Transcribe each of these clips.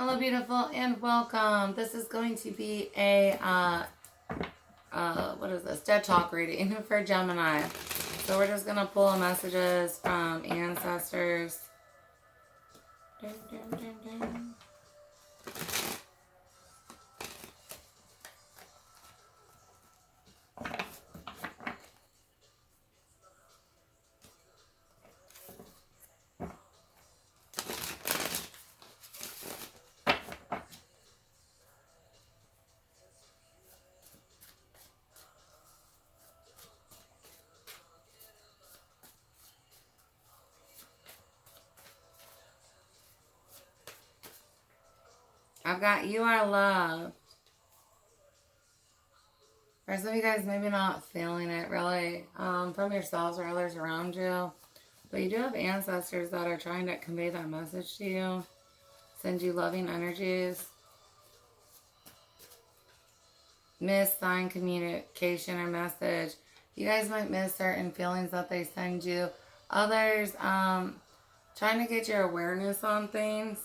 Hello, beautiful, and welcome. This is going to be a, what is this? Dead Talk reading for Gemini. So we're just going to pull messages from ancestors. Dun, dun, dun, dun. I've got you are loved. For some of you guys, maybe not feeling it really from yourselves or others around you. But you do have ancestors that are trying to convey that message to you. Send you loving energies. Miss sign communication or message. You guys might miss certain feelings that they send you. Others, trying to get your awareness on things.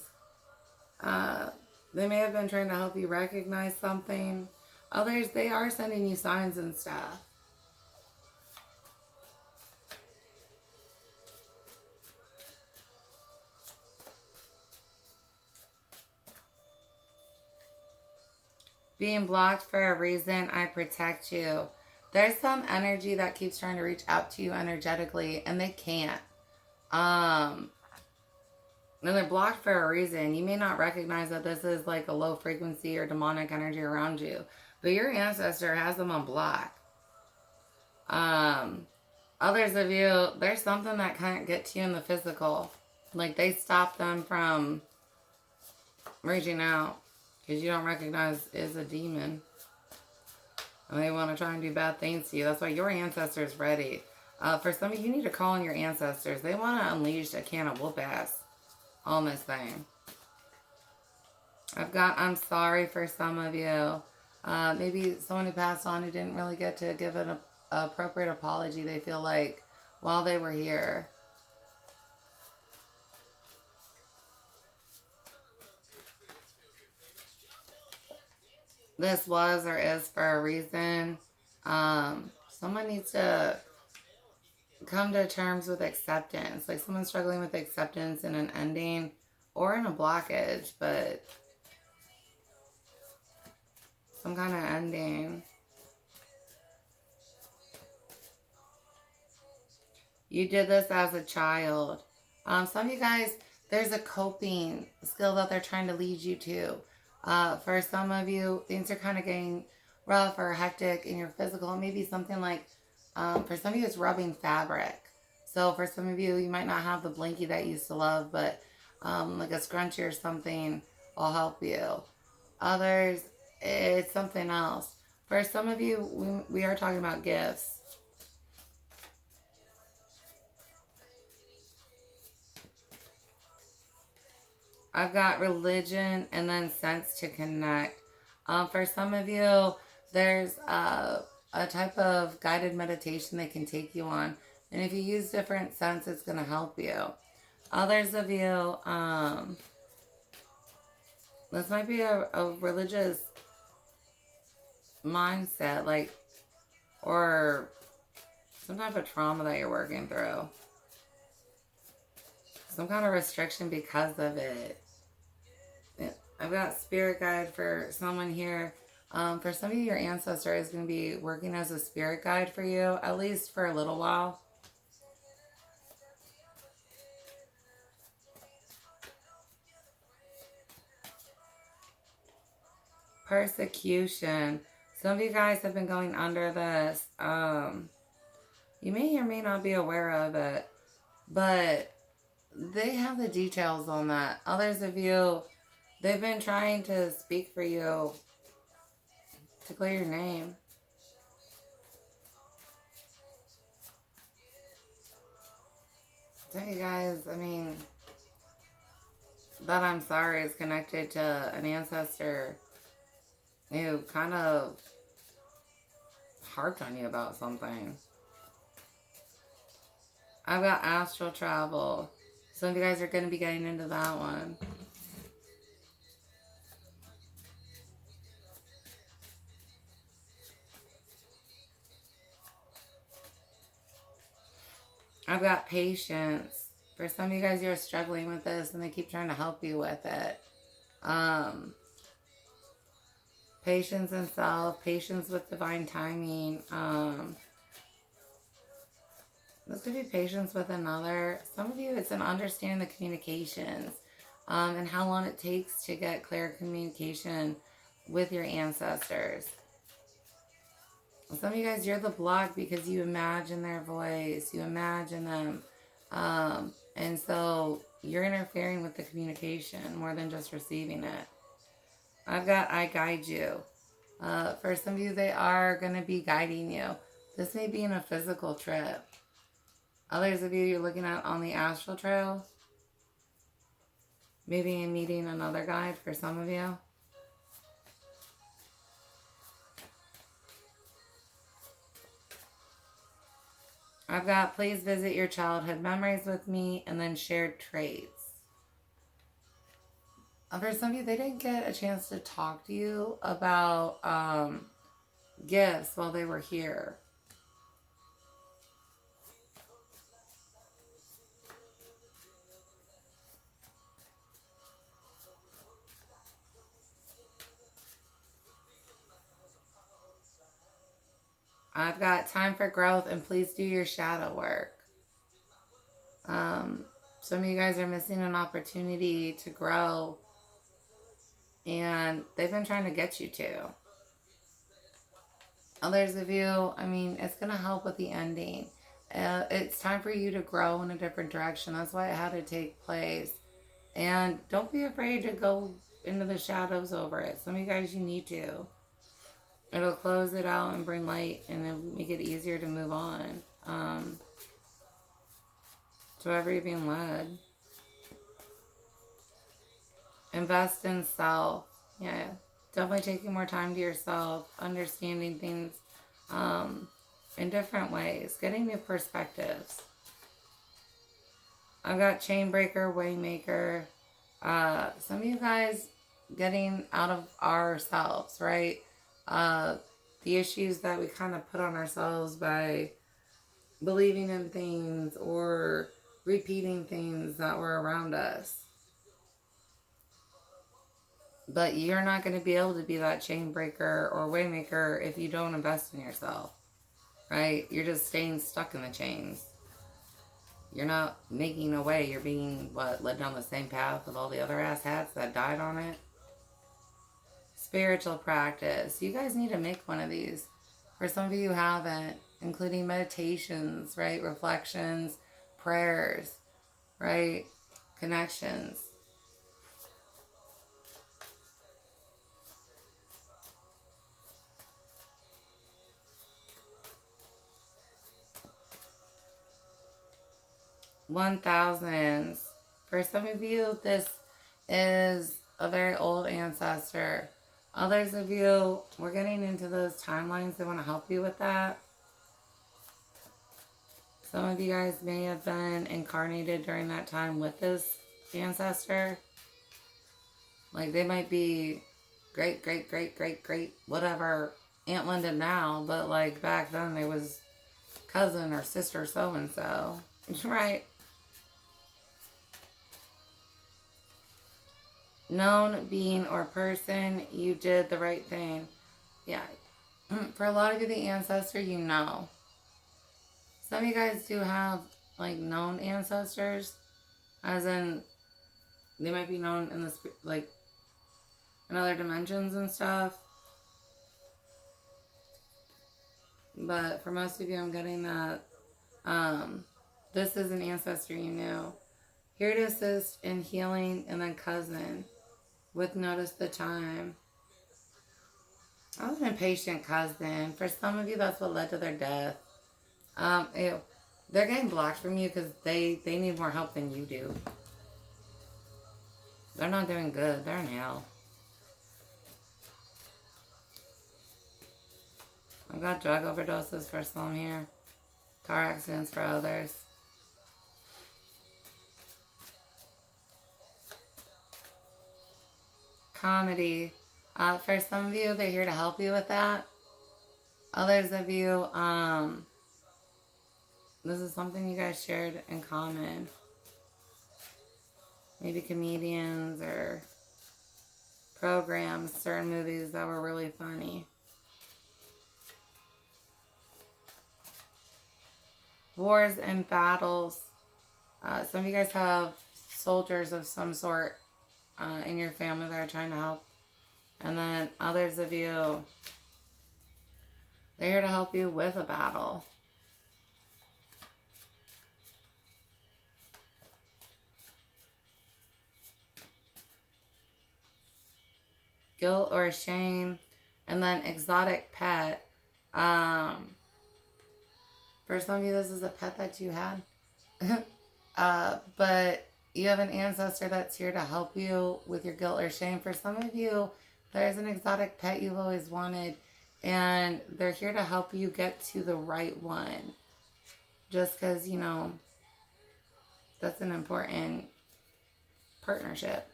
They may have been trying to help you recognize something. Others, they are sending you signs and stuff. Being blocked for a reason, I protect you. There's some energy that keeps trying to reach out to you energetically, and they can't. And they're blocked for a reason. You may not recognize that this is like a low frequency or demonic energy around you, but your ancestor has them on block. Others of you, there's something that can't get to you in the physical. Like they stop them from reaching out because you don't recognize is a demon. And they want to try and do bad things to you. That's why your ancestor's ready. For some of you, you need to call on your ancestors. They want to unleash a can of whoop ass on this thing. I've got I'm sorry for some of you. Maybe someone who passed on who didn't really get to give an appropriate apology, they feel like, while they were here. This was or is for a reason. Someone needs to come to terms with acceptance. Like someone's struggling with acceptance in an ending or in a blockage, but some kind of ending. You did this as a child. Some of you guys, there's a coping skill that they're trying to lead you to. For some of you, things are kind of getting rough or hectic in your physical. Maybe something like, for some of you, it's rubbing fabric. So for some of you, you might not have the blankie that you used to love, but like a scrunchie or something will help you. Others, it's something else. For some of you, we are talking about gifts. I've got religion and then sense to connect. For some of you, there's a type of guided meditation they can take you on. And if you use different sense, it's going to help you. Others of you, this might be a religious mindset, like, or some type of trauma that you're working through. Some kind of restriction because of it. I've got spirit guide for someone here. For some of you, your ancestor is going to be working as a spirit guide for you, at least for a little while. Persecution. Some of you guys have been going under this. You may or may not be aware of it, but they have the details on that. Others of you, they've been trying to speak for you to clear your name. Tell you guys, I mean, that I'm sorry is connected to an ancestor who kind of harped on you about something. I've got astral travel. Some of you guys are going to be getting into that one. I've got patience. For some of you guys, you're struggling with this and they keep trying to help you with it. Patience in self, patience with divine timing. This could be patience with another. Some of you, it's an understanding the communications and how long it takes to get clear communication with your ancestors. Some of you guys, you're the block because you imagine their voice, you imagine them. And so you're interfering with the communication more than just receiving it. I've got I guide you. For some of you, they are going to be guiding you. This may be in a physical trip. Others of you, you're looking at on the astral trail. Maybe meeting another guide for some of you. I've got please visit your childhood memories with me and then shared traits. For some of you, they didn't get a chance to talk to you about gifts while they were here. I've got time for growth and please do your shadow work. Some of you guys are missing an opportunity to grow and they've been trying to get you to. Others of you, I mean, it's going to help with the ending. It's time for you to grow in a different direction. That's why it had to take place. And don't be afraid to go into the shadows over it. Some of you guys, you need to. It'll close it out and bring light and it'll make it easier to move on. To wherever you're being led. Invest in self. Yeah. Definitely taking more time to yourself. Understanding things in different ways. Getting new perspectives. I've got chain breaker, way maker. Some of you guys getting out of ourselves, right? The issues that we kind of put on ourselves by believing in things or repeating things that were around us. But you're not going to be able to be that chain breaker or way maker if you don't invest in yourself, right? You're just staying stuck in the chains. You're not making a way. You're being, led down the same path with all the other asshats that died on it. Spiritual practice. You guys need to make one of these. For some of you who haven't, including meditations, right? Reflections, prayers, right? Connections. $1,000s. For some of you, this is a very old ancestor. Others of you, we're getting into those timelines. They want to help you with that. Some of you guys may have been incarnated during that time with this ancestor. Like they might be great, whatever Aunt Linda now, but like back then they was cousin or sister so-and-so. Right? Known being or person, you did the right thing. Yeah. For a lot of you, the ancestor, you know. Some of you guys do have, like, known ancestors. As in, they might be known in this, like, in other dimensions and stuff. But for most of you, I'm getting that this is an ancestor you knew. Here to assist in healing, and then cousin. With notice the time. I was an impatient cousin. For some of you, that's what led to their death. They're getting blocked from you because they need more help than you do. They're not doing good. They're in hell. I've got drug overdoses for some here. Car accidents for others. Comedy. For some of you, they're here to help you with that. Others of you, This is something you guys shared in common. Maybe comedians or programs, certain movies that were really funny. Wars and battles. Some of you guys have soldiers of some sort in your family that are trying to help. And then others of you, they're here to help you with a battle. Guilt or shame. And then exotic pet. For some of you, this is a pet that you had. But you have an ancestor that's here to help you with your guilt or shame. For some of you, there's an exotic pet you've always wanted, and they're here to help you get to the right one. Just because, you know, that's an important partnership.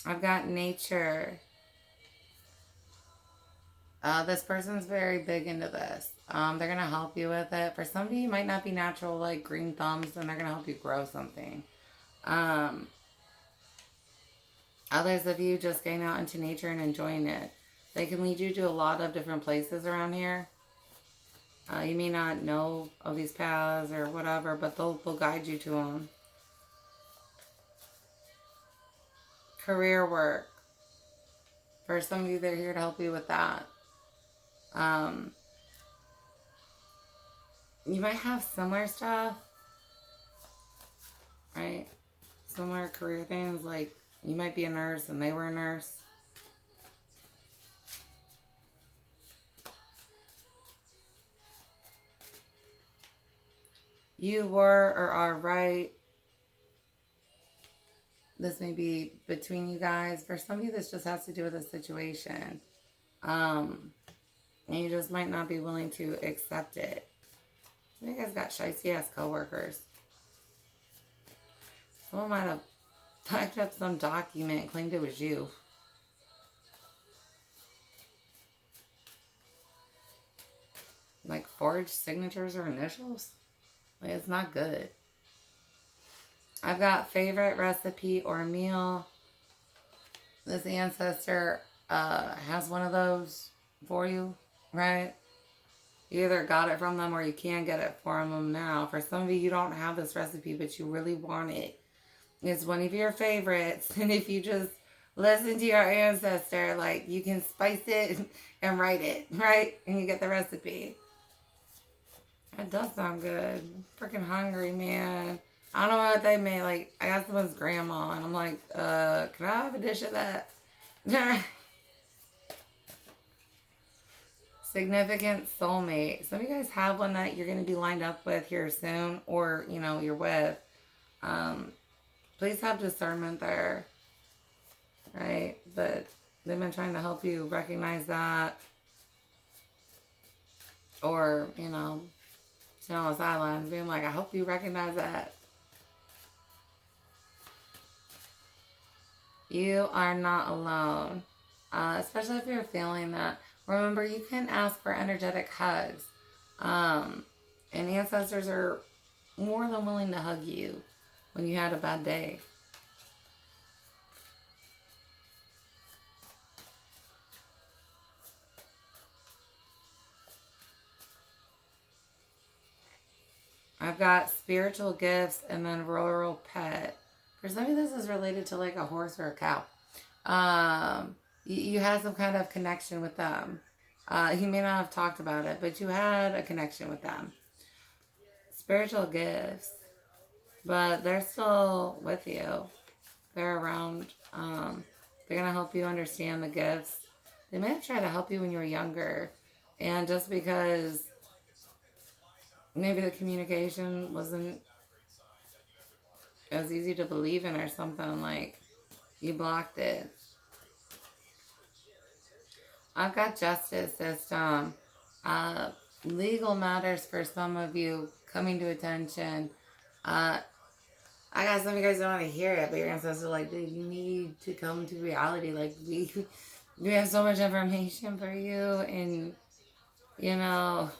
I've got nature. This person's very big into this. They're going to help you with it. For some of you, it might not be natural, like green thumbs, and they're going to help you grow something. Others of you just getting out into nature and enjoying it. They can lead you to a lot of different places around here. You may not know of these paths or whatever, but they'll guide you to them. Career work. For some of you, they're here to help you with that. You might have similar stuff, right? Similar career things, like you might be a nurse and they were a nurse. You were or are right. This may be between you guys. For some of you, this just has to do with a situation. And you just might not be willing to accept it. You guys got shicey-ass coworkers. Someone might have typed up some document and claimed it was you. Like forged signatures or initials. Like, it's not good. I've got favorite recipe or meal. This ancestor has one of those for you, right? You either got it from them or you can get it from them now. For some of you, you don't have this recipe, but you really want it. It's one of your favorites. And if you just listen to your ancestor, like, you can spice it and write it, right? And you get the recipe. That does sound good. I'm freaking hungry, man. I don't know what they made. Like, I got someone's grandma, and I'm like, can I have a dish of that? Significant soulmate. Some of you guys have one that you're going to be lined up with here soon, or, you know, you're with. Please have discernment there, right? But they've been trying to help you recognize that, or, you know, sit on the sidelines being like, I hope you recognize that. You are not alone, especially if you're feeling that. Remember, you can ask for energetic hugs, and ancestors are more than willing to hug you when you had a bad day. I've got spiritual gifts and then rural pet. For some of you, this is related to like a horse or a cow. You had some kind of connection with them. You may not have talked about it, but you had a connection with them. Spiritual gifts. But they're still with you. They're around. They're going to help you understand the gifts. They may have tried to help you when you were younger. And just because maybe the communication wasn't as easy to believe in or something, like you blocked it. I've got justice system. Legal matters for some of you coming to attention. I got some of you guys don't want to hear it, but your ancestors are like, dude, you need to come to reality. Like, we have so much information for you, and, you know,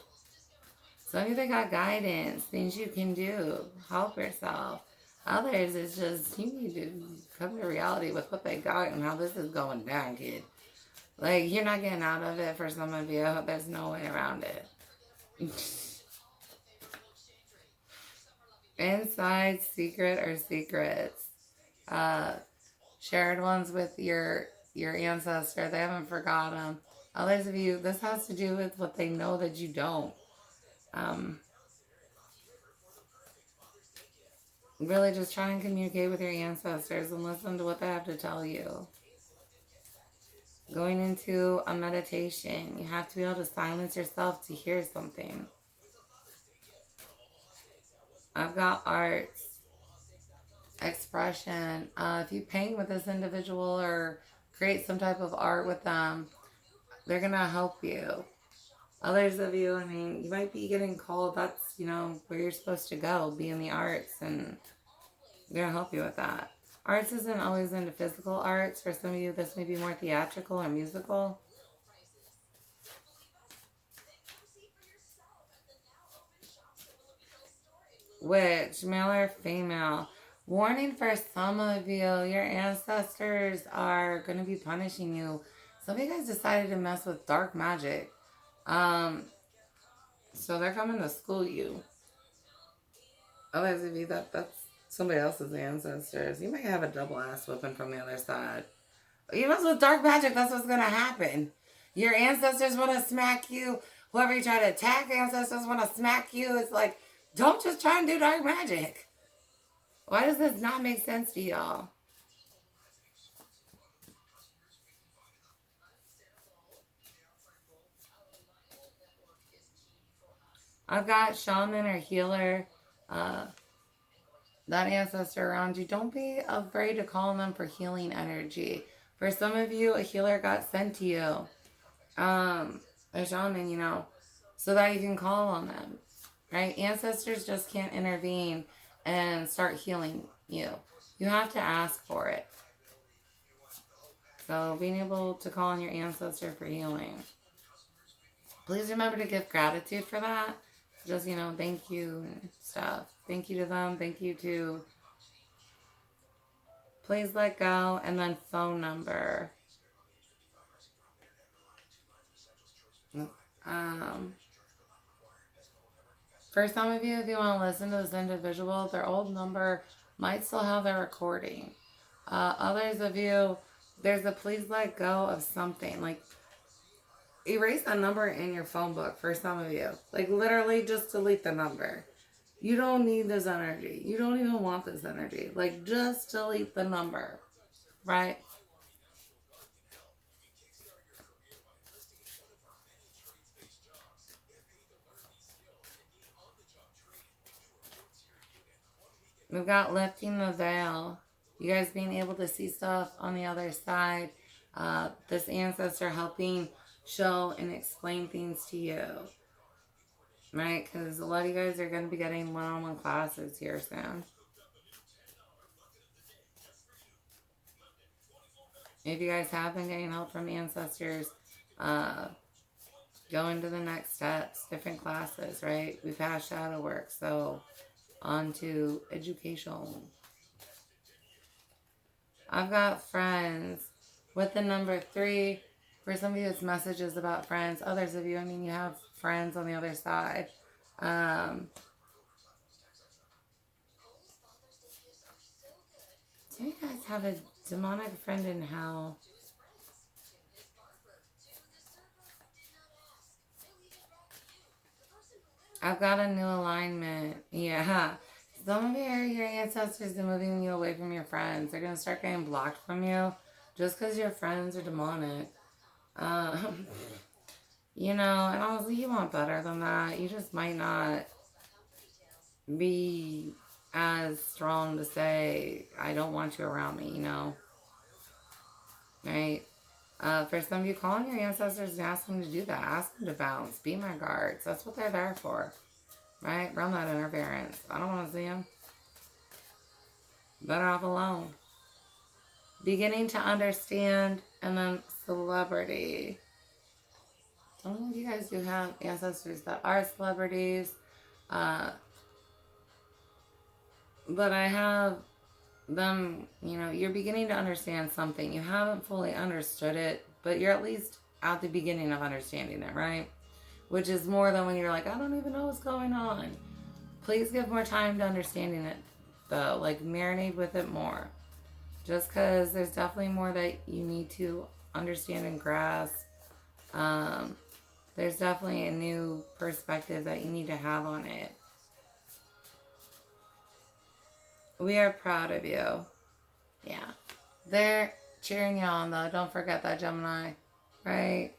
some of you, they got guidance, things you can do, help yourself. Others, it's just, you need to come to reality with what they got and how this is going down, kid. Like, you're not getting out of it for some of you. There's no way around it. Inside secret or secrets. Shared ones with your ancestor. They haven't forgotten. Others of you, this has to do with what they know that you don't. Really just try and communicate with your ancestors and listen to what they have to tell you. Going into a meditation, you have to be able to silence yourself to hear something. I've got arts, expression. If you paint with this individual or create some type of art with them, they're going to help you. Others of you, I mean, you might be getting called. That's, you know, where you're supposed to go, be in the arts, and they're going to help you with that. Arts isn't always into physical arts. For some of you, this may be more theatrical or musical. Which, male or female? Warning for some of you, your ancestors are going to be punishing you. Some of you guys decided to mess with dark magic. So they're coming to school you. Others of you, that's somebody else's ancestors. You might have a double ass whipping from the other side. You mess with dark magic, that's what's going to happen. Your ancestors want to smack you. Whoever you try to attack, ancestors want to smack you. It's like, don't just try and do dark magic. Why does this not make sense to y'all? I've got shaman or healer, that ancestor around you. Don't be afraid to call on them for healing energy. For some of you, a healer got sent to you. A shaman, you know, so that you can call on them. Right? Ancestors just can't intervene and start healing you. You have to ask for it. So being able to call on your ancestor for healing. Please remember to give gratitude for that. Just, you know, thank you and stuff. Thank you to them. Thank you to please let go. And then phone number. For some of you, if you want to listen to this individual, their old number might still have their recording. Others of you, there's a please let go of something. Like, erase a number in your phone book for some of you. Like, literally just delete the number. You don't need this energy. You don't even want this energy. Like, just delete the number. Right? We've got lifting the veil. You guys being able to see stuff on the other side. This ancestor helping show and explain things to you. Right? Because a lot of you guys are going to be getting one-on-one classes here soon. If you guys have been getting help from ancestors, go into the next steps, different classes, right? We've had shadow work, so on to education. I've got friends with the number 3. For some of you, it's messages about friends. Others of you, I mean, you have friends on the other side. Some of you guys have a demonic friend in hell. I've got a new alignment. Yeah. Some of your ancestors are moving you away from your friends. They're going to start getting blocked from you just because your friends are demonic. You know, and honestly, you want better than that. You just might not be as strong to say, I don't want you around me, you know. Right? For some of you, call on your ancestors and ask them to do that. Ask them to bounce. Be my guards. That's what they're there for. Right? Run that interference. I don't want to see them. Better off alone. Beginning to understand, and then celebrity. I don't know if you guys do have ancestors that are celebrities. But I have them, you know, you're beginning to understand something. You haven't fully understood it, but you're at least at the beginning of understanding it, right? Which is more than when you're like, I don't even know what's going on. Please give more time to understanding it, though. Like, marinate with it more. Just because there's definitely more that you need to understand and grasp. There's definitely a new perspective that you need to have on it. We are proud of you. Yeah. They're cheering you on, though. Don't forget that, Gemini. Right?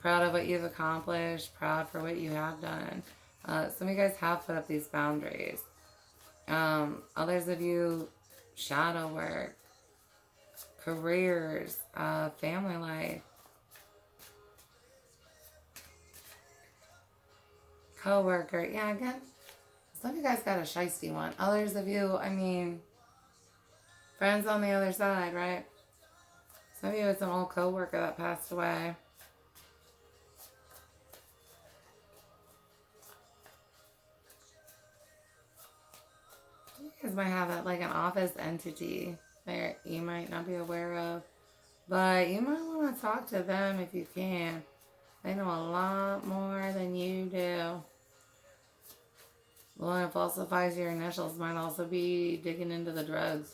Proud of what you've accomplished. Proud for what you have done. Some of you guys have put up these boundaries. Others of you, shadow work, careers, family life, co-worker. Yeah, again, some of you guys got a shiesty one. Others of you, I mean, friends on the other side, right? Some of you, it's an old co-worker that passed away. You guys might have that like an office entity that you might not be aware of. But you might want to talk to them if you can. They know a lot more than you do. The one who falsifies your initials might also be digging into the drugs.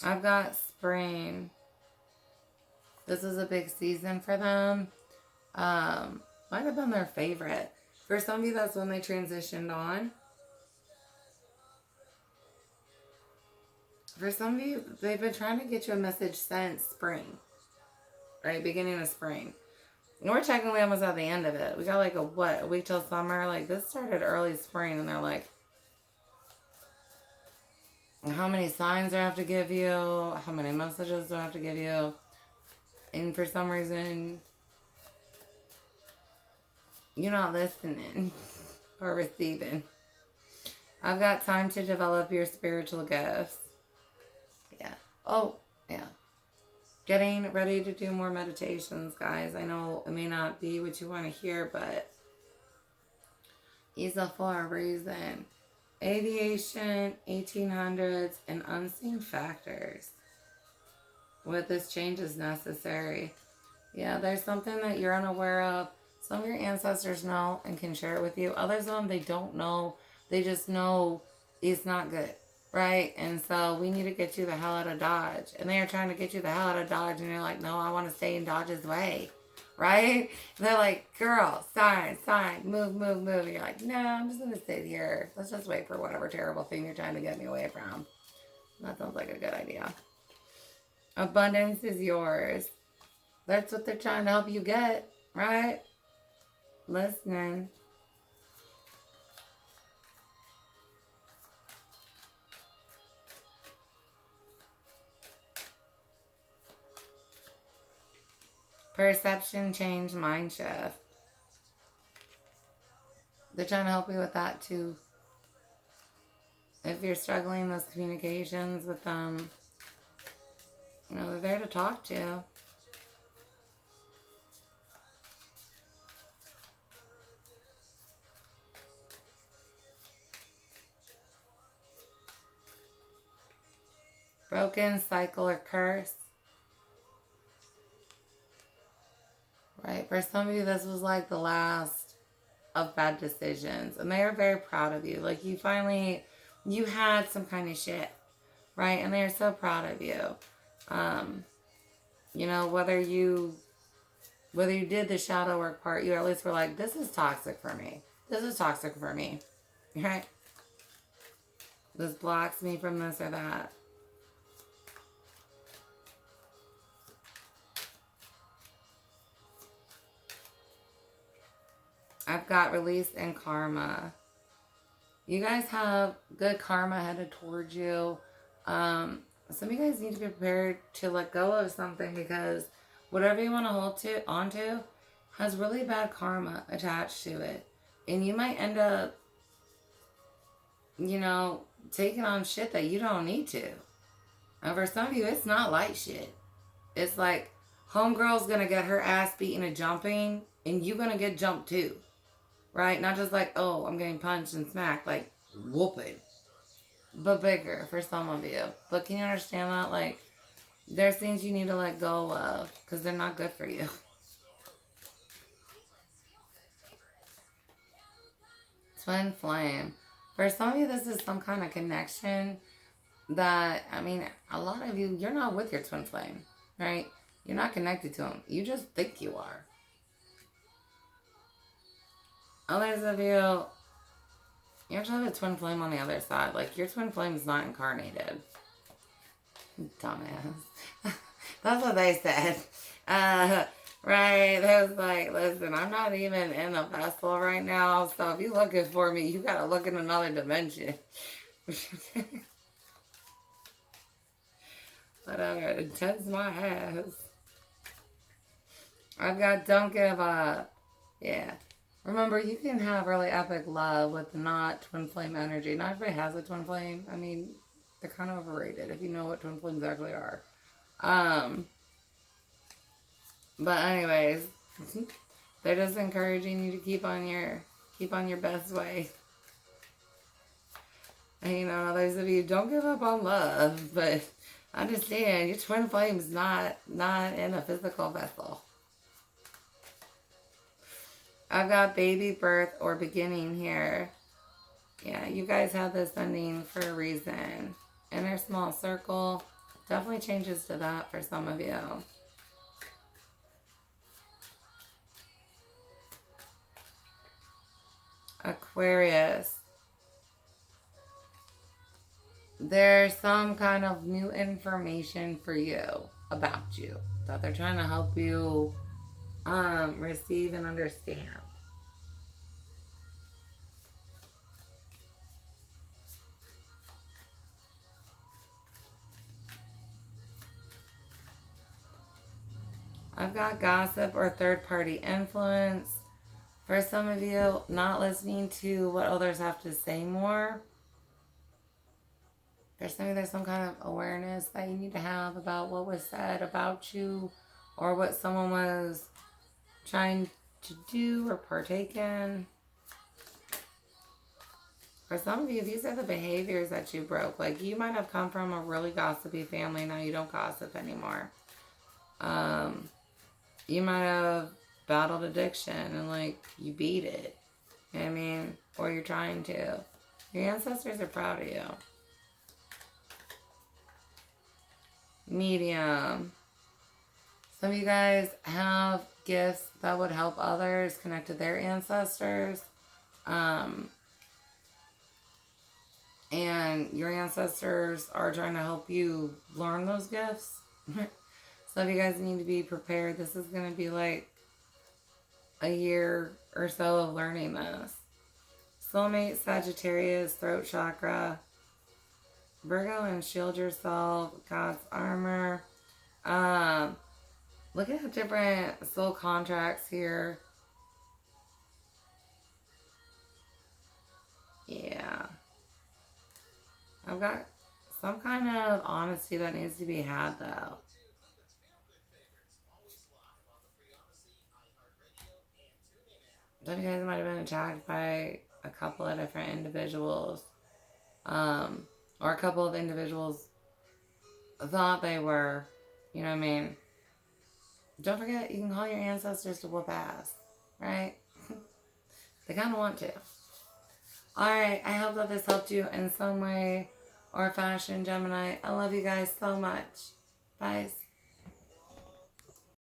I've got spring. This is a big season for them. Might have been their favorite. For some of you, that's when they transitioned on. For some of you, they've been trying to get you a message since spring. Right? Beginning of spring. And we're technically almost at the end of it. We got like a week till summer? Like, this started early spring, and they're like, how many signs do I have to give you? How many messages do I have to give you? And for some reason, you're not listening or receiving. I've got time to develop your spiritual gifts. Yeah. Oh, yeah. Getting ready to do more meditations, guys. I know it may not be what you want to hear, but it's for a reason. Aviation, 1800s, and unseen factors. What this change is necessary. Yeah, there's something that you're unaware of. Some of your ancestors know and can share it with you. Others of them, they don't know. They just know it's not good. Right? And so we need to get you the hell out of Dodge. And they are trying to get you the hell out of Dodge. And you're like, no, I want to stay in Dodge's way. Right? And they're like, girl, sign, move. And you're like, no, I'm just going to sit here. Let's just wait for whatever terrible thing you're trying to get me away from. That sounds like a good idea. Abundance is yours. That's what they're trying to help you get. Right? Listening. Perception change, mind shift. They're trying to help you with that too. If you're struggling with communications with them, you know, they're there to talk to you. Broken cycle or curse. Right? For some of you, this was like the last of bad decisions. And they are very proud of you. Like, you had some kind of shit. Right? And they are so proud of you. You know, whether you did the shadow work part, you at least were like, this is toxic for me. This is toxic for me. Right? This blocks me from this or that. I've got release and karma. You guys have good karma headed towards you. Some of you guys need to be prepared to let go of something, because whatever you want to hold onto has really bad karma attached to it. And you might end up, you know, taking on shit that you don't need to. And for some of you, it's not light shit. It's like, homegirl's gonna get her ass beaten and jumping, and you gonna get jumped too. Right? Not just like, oh, I'm getting punched and smacked. Like, whooping. But bigger for some of you. But can you understand that? Like, there's things you need to let go of because they're not good for you. Twin flame. For some of you, this is some kind of connection that, I mean, a lot of you, you're not with your twin flame, right? You're not connected to them. You just think you are. Others of you, you actually have a twin flame on the other side. Like, your twin flame is not incarnated. Dumbass. That's what they said. Right? They was like, listen, I'm not even in a vessel right now, so if you're looking for me, you gotta look in another dimension. Whatever. Intense my ass. I've got don't give up. Yeah. Remember, you can have really epic love with not twin flame energy. Not everybody has a twin flame. I mean, they're kind of overrated if you know what twin flames actually are. But anyways, they're just encouraging you to keep on your best way. And you know, others of you, don't give up on love, but understand your twin flame's not in a physical vessel. I've got baby, birth, or beginning here. Yeah, you guys have this ending for a reason. Inner small circle. Definitely changes to that for some of you. Aquarius. There's some kind of new information for you about you that they're trying to help you receive and understand. I've got gossip or third-party influence. For some of you, not listening to what others have to say more. There's some kind of awareness that you need to have about what was said about you or what someone was trying to do or partake in. For some of you, these are the behaviors that you broke. Like, you might have come from a really gossipy family. Now you don't gossip anymore. You might have battled addiction and, like, you beat it. You know what I mean? Or you're trying to. Your ancestors are proud of you. Medium. Some of you guys have gifts that would help others connect to their ancestors. And your ancestors are trying to help you learn those gifts. So if you guys need to be prepared, this is going to be like a year or so of learning this. Soulmate, Sagittarius, throat chakra, Virgo, and shield yourself, God's armor. Look at different soul contracts here. Yeah. I've got some kind of honesty that needs to be had, though. Some of you guys might have been attacked by a couple of different individuals. Or a couple of individuals thought they were. You know what I mean? Don't forget, you can call your ancestors to whoop ass. Right? They kind of want to. Alright, I hope that this helped you in some way or fashion, Gemini. I love you guys so much. Bye.